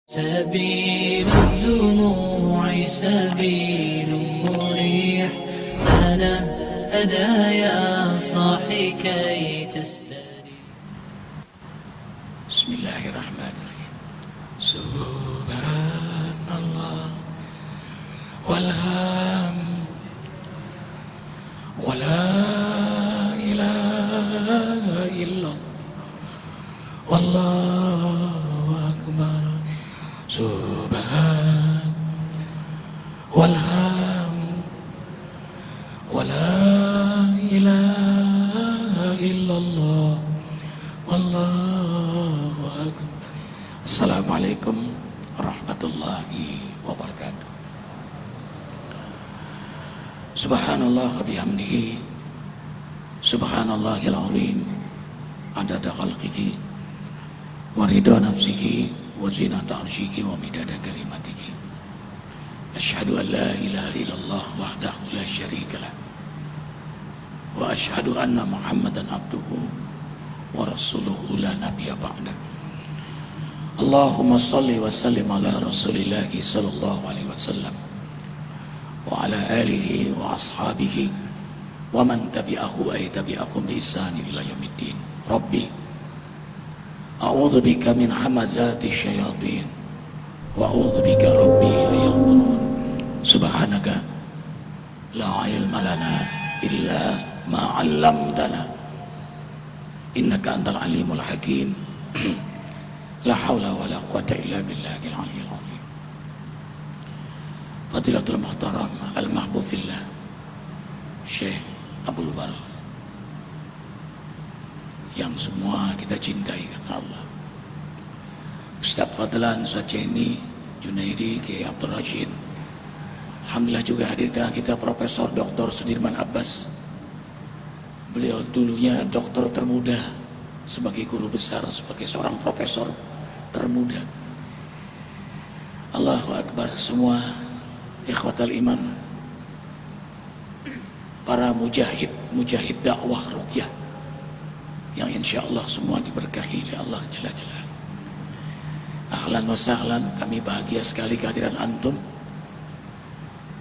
سبيل الدموع سبيل مريح تنهدى يا صاحي كي تستريح. بسم الله الرحمن الرحيم. سبحان الله والحمد ولا إله إلا الله والله أكبر. سبحان والحمد ولا إله إلا الله والله أكبر. Assalamualaikum warahmatullahi wabarakatuh. Subhanallah wa bihamdihi subhanallahil azim adada khalqihi wa ridha nafsihi wa zinata arsyihi wa midada kalimatihi. Asyhadu an la ilaha illallah wahdahu la syarikalah wa asyhadu anna Muhammadan abduhu wa rasuluhu la nabiyya ba'da. Allahumma salli wa sallim ala rasulillahi sallallahu alaihi wasallam wa ala alihi wa ashabihi wa man tabi'ahu ay tabi'akum bi ihsanin ila yaumiddin. Rabbi a'udzu bika min hamazati syayatin wa a'udzu bika rabbi ayahdurun. Subhanaka la ilma lana illa ma 'allamtana innaka antal alimul hakim. La haula wa la quwata illa billahil aliyyil azim. Fadilatul muhtaram al-mahbub fillah Syekh Abdul Bar yang semua kita cintai karena Allah, Ustaz Fadlan, Ustaz Jenny, Junaidi, Kiai Abdul Rashid. Alhamdulillah juga hadir dengan kita Profesor Dr. Sudirman Abbas. Beliau dulunya dokter termuda, sebagai guru besar, sebagai seorang profesor termuda. Allahu Akbar. Semua ikhwatal iman, para mujahid dakwah ruqyah yang insya Allah semua diberkahi oleh Allah Jalla Jalla. Ahlan wa sahlan, kami bahagia sekali kehadiran antum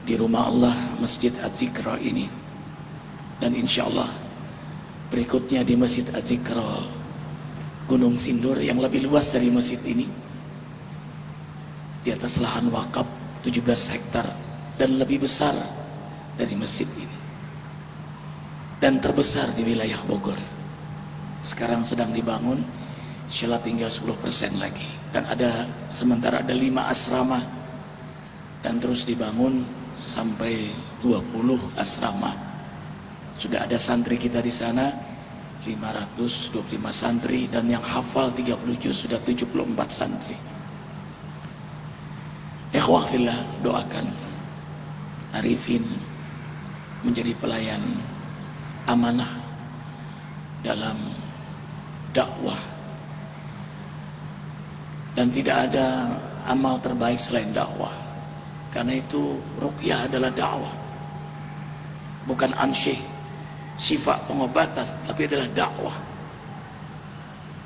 di rumah Allah Masjid Az-Zikra ini, dan insya Allah berikutnya di Masjid Az-Zikra Gunung Sindur yang lebih luas dari masjid ini, di atas lahan wakaf 17 hektar dan lebih besar dari masjid ini, dan terbesar di wilayah Bogor. Sekarang sedang dibangun, insyaallah tinggal 10% lagi, dan sementara ada 5 asrama, dan terus dibangun sampai 20 asrama. Sudah ada santri kita di sana 525 santri, dan yang hafal 30 juz sudah 74 santri. Ikhwah fillah, doakan Arifin menjadi pelayan amanah dalam dakwah, dan tidak ada amal terbaik selain dakwah. Karena itu ruqyah adalah dakwah, bukan ansyih, sifat pengobatan, tapi adalah dakwah.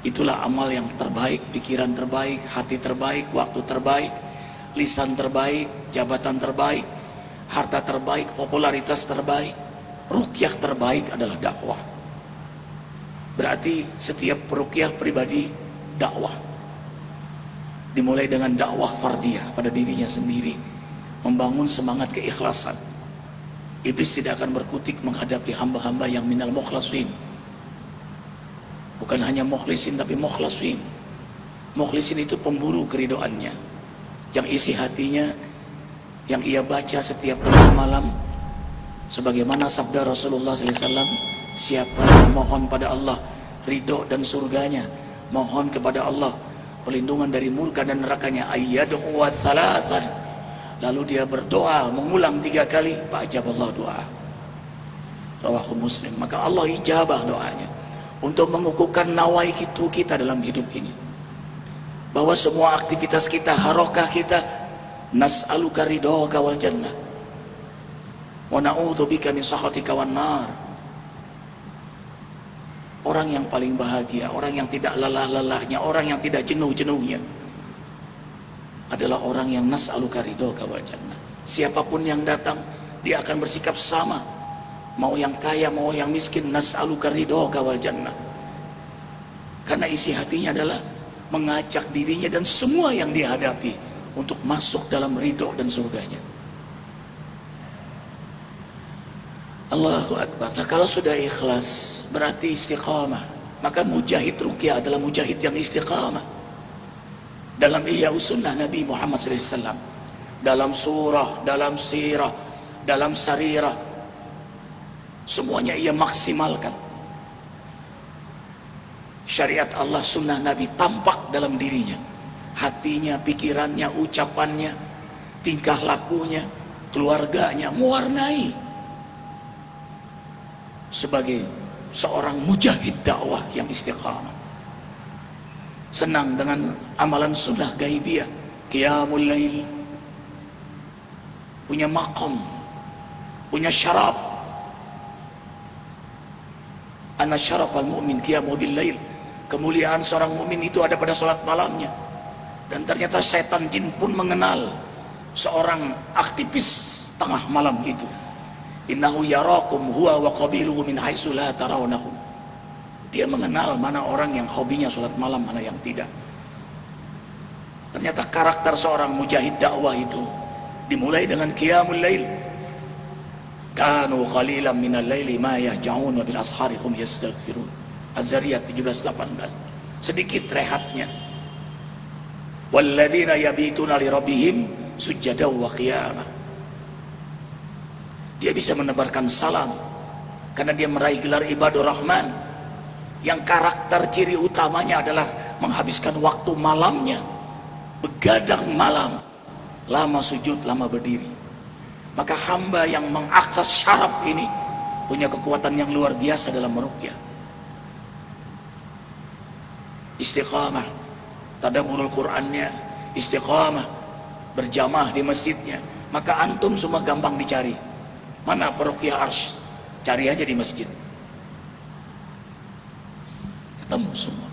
Itulah amal yang terbaik, pikiran terbaik, hati terbaik, waktu terbaik, lisan terbaik, jabatan terbaik, harta terbaik, popularitas terbaik, ruqyah terbaik adalah dakwah. Berarti setiap ruqyah pribadi dakwah. Dimulai dengan dakwah fardiyah pada dirinya sendiri, membangun semangat keikhlasan. Iblis tidak akan berkutik menghadapi hamba-hamba yang minal mukhlasin. Bukan hanya mukhlisin, tapi mukhlasin. Mukhlisin itu pemburu keridoannya, yang isi hatinya, yang ia baca setiap tengah malam, sebagaimana sabda Rasulullah SAW, siapa yang mohon pada Allah ridho dan surganya, mohon kepada Allah perlindungan dari murka dan nerakanya, ayyadu wa salatan, lalu dia berdoa mengulang 3 kali, fa'ajaballah doa, rawahu Muslim, maka Allah ijabah doanya untuk mengukuhkan nawai kita dalam hidup ini, bahwa semua aktivitas kita, harokah kita, nas'aluka ridhoka wal jannah wa na'udzubika min sakhatika wan nar. Orang yang paling bahagia, orang yang tidak lelah-lelahnya, orang yang tidak jenuh-jenuhnya, adalah orang yang nas'aluka ridhoka wal jannah. Siapapun yang datang, dia akan bersikap sama. Mau yang kaya, mau yang miskin, nas'aluka ridhoka wal jannah. Karena isi hatinya adalah mengajak dirinya dan semua yang dihadapi untuk masuk dalam ridho dan surganya. Allahu Akbar. Nah, kalau sudah ikhlas berarti istiqamah. Maka mujahid ruqyah adalah mujahid yang istiqamah. Dalam Ihya Sunnah Nabi Muhammad SAW, dalam surah, dalam sirah, dalam sarirah, semuanya ia maksimalkan. Syariat Allah, sunnah Nabi tampak dalam dirinya. Hatinya, pikirannya, ucapannya, tingkah lakunya, keluarganya mewarnai sebagai seorang mujahid dakwah yang istiqamah. Senang dengan amalan sunnah gaibiyah, qiyamul lail, punya maqam, punya syaraf. Ana syarafal mu'min qiyamul lail. Kemuliaan seorang mukmin itu ada pada salat malamnya. Dan ternyata setan jin pun mengenal seorang aktivis tengah malam itu. Innahu yarakum huwa wa qabiluhu min haitsu la tarawnahum. Dia mengenal mana orang yang hobinya salat malam, mana yang tidak. Ternyata karakter seorang mujahid dakwah itu dimulai dengan qiyamul lail. Kanu qalilan minal laili ma yahja'un wa bil ashari hum yastaghfirun. Az-Zariyat 17-18. Sedikit rehatnya. Walladzina yabituna li rabbihim sujada wa qiyamah. Dia bisa menebarkan salam karena dia meraih gelar ibadur rahman, yang karakter ciri utamanya adalah menghabiskan waktu malamnya begadang malam, lama sujud, lama berdiri. Maka hamba yang mengakses syaraf ini punya kekuatan yang luar biasa dalam meruqyah. Istiqamah, tadabburul Qur'annya, istiqamah, berjamaah di masjidnya. Maka antum semua gampang dicari. Mana peruqyah arsy? Cari aja di masjid. Ketemu semua.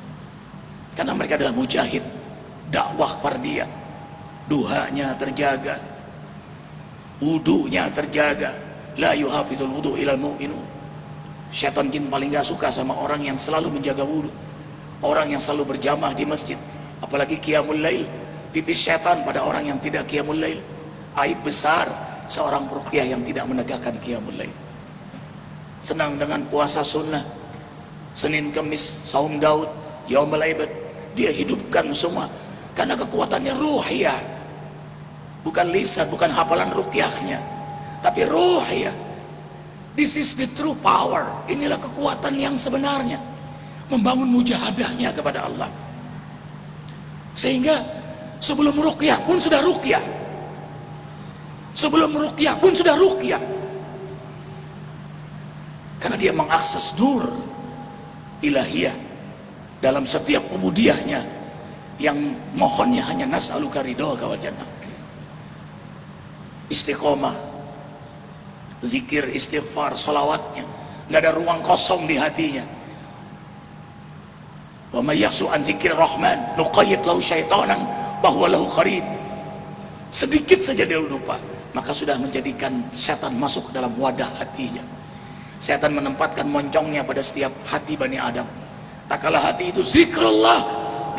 Karena mereka adalah mujahid dakwah fardiyah. Duhanya terjaga, wudunya terjaga. La yuhafidul wudu ilal mu'minun. Syaitan jin paling gak suka sama orang yang selalu menjaga wudu, orang yang selalu berjamaah di masjid, apalagi qiyamul lail. Pipis syaitan pada orang yang tidak qiyamul lail. Aib besar seorang peruqyah yang tidak menegakkan qiyamul lail. Senang dengan puasa sunnah, Senin Kemis, saum Daud, Yaumul Aibad, dia hidupkan semua karena kekuatannya ruhiyah, bukan lisan, bukan hafalan ruqyahnya, tapi ruhiyah. This is the true power. Inilah kekuatan yang sebenarnya, membangun mujahadahnya kepada Allah. Sehingga sebelum ruqyah pun sudah ruqyah, sebelum ruqyah pun sudah ruqyah, karena dia mengakses nur ilahiyah dalam setiap ubudiyahnya, yang mohonnya hanya nas'aluka ridhoka wal jannah. Istiqomah, zikir, istighfar, salawatnya, nggak ada ruang kosong di hatinya. Wa may yahsu an zikir rahman nuqayyid lahu syaitanan bahwa lahu qarin. Sedikit saja dia lupa, maka sudah menjadikan setan masuk ke dalam wadah hatinya. Setan menempatkan moncongnya pada setiap hati Bani Adam. Tak kalah hati itu zikrullah,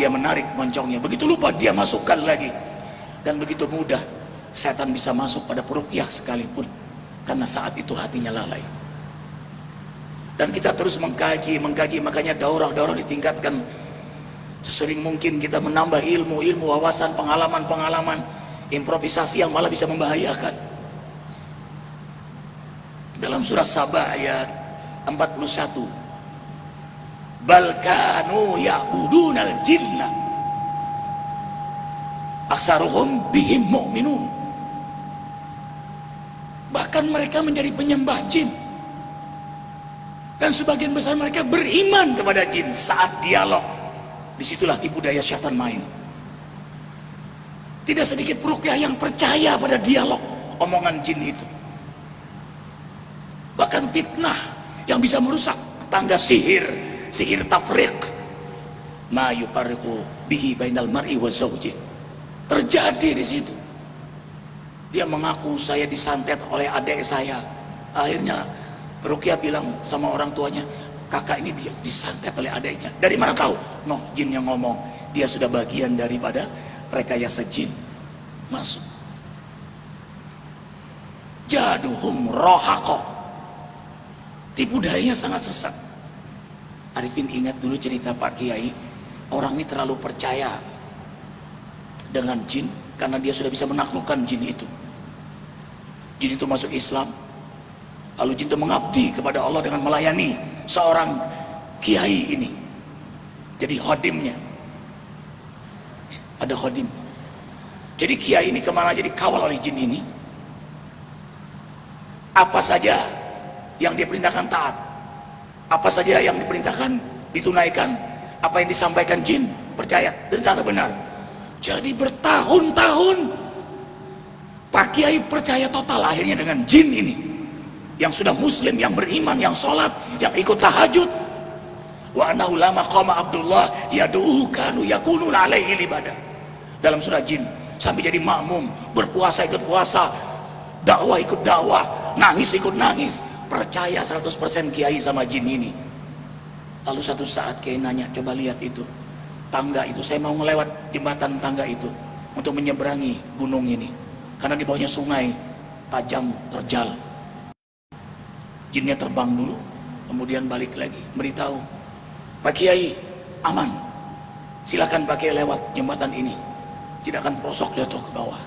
dia menarik moncongnya. Begitu lupa, dia masukkan lagi. Dan begitu mudah setan bisa masuk pada peruqyah sekalipun, karena saat itu hatinya lalai. Dan kita terus mengkaji, makanya daurah ditingkatkan sesering mungkin. Kita menambah ilmu, wawasan, pengalaman, improvisasi yang malah bisa membahayakan. Dalam surah Saba ayat 41, bal kanu ya'budunal jinna aksaruhum bihim mu'minun. Bahkan mereka menjadi penyembah jin, dan sebagian besar mereka beriman kepada jin. Saat dialog, disitulah tipu daya syaitan main. Tidak sedikit peruqyah yang percaya pada dialog omongan jin itu. Bahkan fitnah yang bisa merusak tangga, sihir tafriq, ma yufarriqu bihi bainal mar'i wa zawjih. Terjadi di situ. Dia mengaku saya disantet oleh adik saya. Akhirnya Ruqyah bilang sama orang tuanya, kakak ini dia disantet oleh adiknya. Dari mana tahu? Noh, jin yang ngomong. Dia sudah bagian daripada rekayasa jin. Masuk. Jaduhum rohako. Tipu dayanya sangat sesat. Arifin ingat dulu cerita Pak Kiai. Orang ini terlalu percaya dengan jin karena dia sudah bisa menaklukkan jin itu. Jin itu masuk Islam, lalu jin itu mengabdi kepada Allah dengan melayani seorang kiai ini. Jadi khodimnya, ada khodim. Jadi kiai ini kemana jadi kawal oleh jin ini. Apa saja yang diperintahkan taat, apa saja yang diperintahkan ditunaikan, apa yang disampaikan jin percaya dan ternyata benar. Jadi bertahun-tahun Pak Kiai percaya total akhirnya dengan jin ini yang sudah muslim, yang beriman, yang sholat, yang ikut tahajud. Wa annahu lama qama Abdullah yadu'uhu kanu yakununa alaihi ibadah. Dalam surah jin sampai jadi makmum, berpuasa ikut puasa, dakwah ikut dakwah, nangis ikut nangis, percaya 100% Kiai sama jin ini. Lalu satu saat Kiai nanya, coba lihat itu tangga itu, saya mau melewat jembatan tangga itu untuk menyeberangi gunung ini karena di bawahnya sungai tajam terjal. Jinnya terbang dulu, kemudian balik lagi beritahu, Pak Kiai aman, silakan Pak Kiai lewat jembatan ini, tidak akan prosok jatuh ke bawah.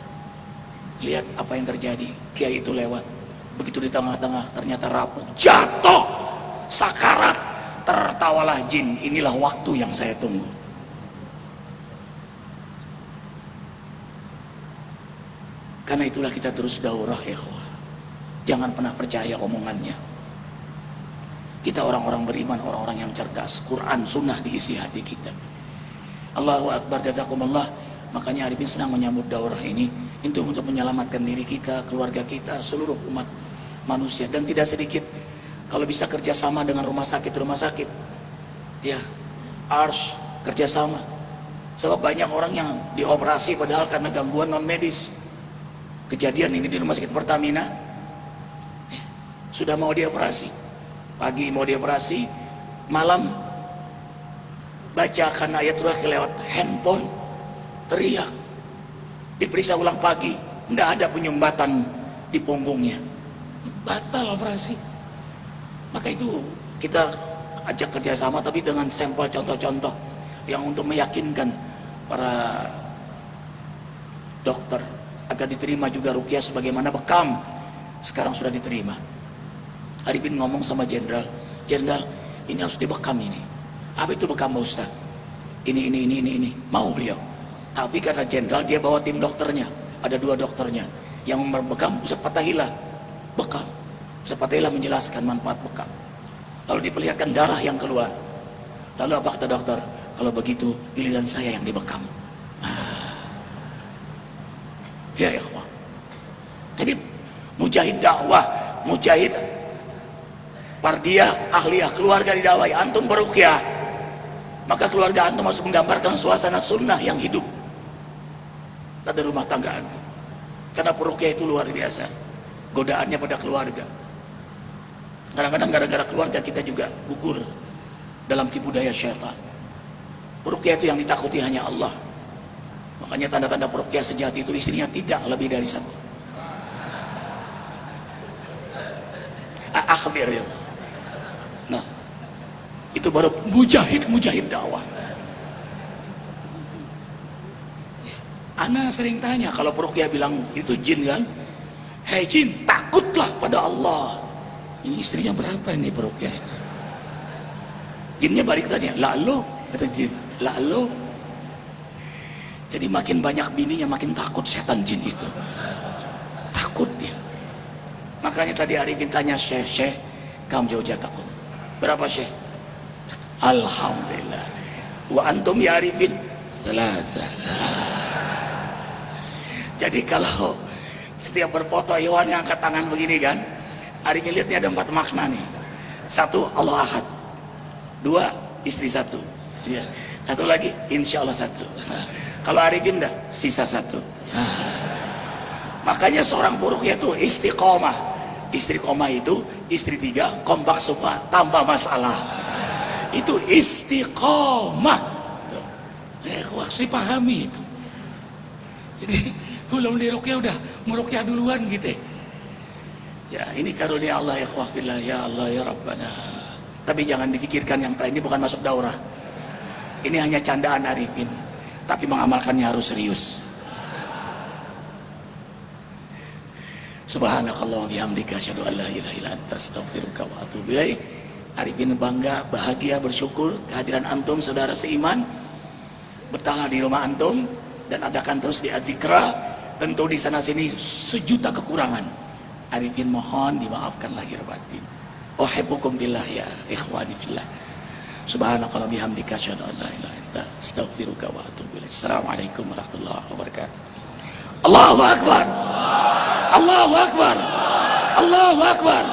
Lihat apa yang terjadi. Kiai itu lewat, begitu di tengah-tengah ternyata rapuh, jatuh, sakarat. Tertawalah jin, inilah waktu yang saya tunggu. Karena itulah kita terus daurah, ikhwah. Jangan pernah percaya omongannya. Kita orang-orang beriman, orang-orang yang cerdas. Quran, sunnah diisi hati kita. Allahu Akbar, jazakumullah. Makanya Arifin senang menyambut daurah ini untuk menyelamatkan diri kita, keluarga kita, seluruh umat manusia. Dan tidak sedikit kalau bisa kerjasama dengan rumah sakit ya, Ars kerjasama. Sebab banyak orang yang dioperasi padahal karena gangguan non medis. Kejadian ini di rumah sakit Pertamina ya, sudah mau dioperasi, pagi mau dioperasi, malam bacakan ayatullah lewat handphone, teriak, diperiksa ulang pagi, tidak ada penyumbatan di punggungnya, batal operasi. Maka itu kita ajak kerjasama, tapi dengan sampel contoh-contoh yang untuk meyakinkan para dokter agar diterima juga ruqyah sebagaimana bekam sekarang sudah diterima. Arifin ngomong sama jenderal, ini harus dibekam ini. Apa itu bekam Ustaz? Ini. Mau beliau. Tapi kata jenderal dia bawa tim dokternya, ada 2 dokternya yang membekam. Ustaz Fatahillah bekam. Ustaz Fatahillah menjelaskan manfaat bekam. Lalu diperlihatkan darah yang keluar. Lalu apa kata dokter? Kalau begitu giliran saya yang dibekam. Ya ikhwan. Jadi mujahid dakwah, mujahid pardiyah, ahliyah, keluarga didakwai, antum beruqyah, maka keluarga antum harus menggambarkan suasana sunnah yang hidup pada rumah tangga antum. Karena peruqyah itu luar biasa, godaannya pada keluarga. Kadang-kadang gara-gara keluarga kita juga gugur dalam tipu daya syaitan. Peruqyah itu yang ditakuti hanya Allah. Makanya tanda-tanda peruqyah sejati itu istrinya tidak lebih dari 1. Akhbir ya. Nah, itu baru mujahid dakwah. Ana sering tanya kalau peruqyah bilang itu jin kan, hei jin, takutlah pada Allah. Ini istrinya berapa ini peruqyah? Jinnya balik tanya, lalu kata jin, lalu. Jadi makin banyak bininya makin takut setan jin itu. Takut dia. Makanya tadi Arifin tanya Syekh, kamu jauh-jauh takut. Berapa Syekh? Alhamdulillah. Wa antum ya Arifin? Selasa. Jadi kalau setiap berfoto Iwan yang angkat tangan begini kan, Arifin lihatnya ada 4 makna nih. 1, Allah Ahad. 2, istri 1. Ya. 1 lagi, insya Allah 1. Kalau Arifin enggak, sisa satu. Makanya seorang peruqyah itu istiqomah. Istiqomah itu istri 3 kompak semua tanpa masalah. Itu istiqomah. Tuh. Harus dipahami itu. Jadi belum diruqyah udah meruqyah duluan gitu. Ya ini karunia Allah ya ikhwah, ya Allah ya Rabbana. Tapi jangan difikirkan yang ini bukan masuk daurah. Ini hanya candaan Arifin. Tapi mengamalkannya harus serius. Subhanakallah wa bihamdika asyhadu an la ilaha illa anta astaghfiruka wa atubu ilaik. Arifin bangga, bahagia, bersyukur kehadiran antum saudara seiman. Bertahan di rumah antum dan adakan terus di Azikra. Tentu di sana sini sejuta kekurangan. Arifin mohon dimaafkan lahir batin. Uhibbukum billah ya ikhwani fillah. Subhanakallah bihamdika asyhadu an la ilaha illa anta astaghfiruka wa atubu ilaik. Assalamualaikum warahmatullahi wabarakatuh. Allahu akbar. Allahu akbar. Allahu akbar.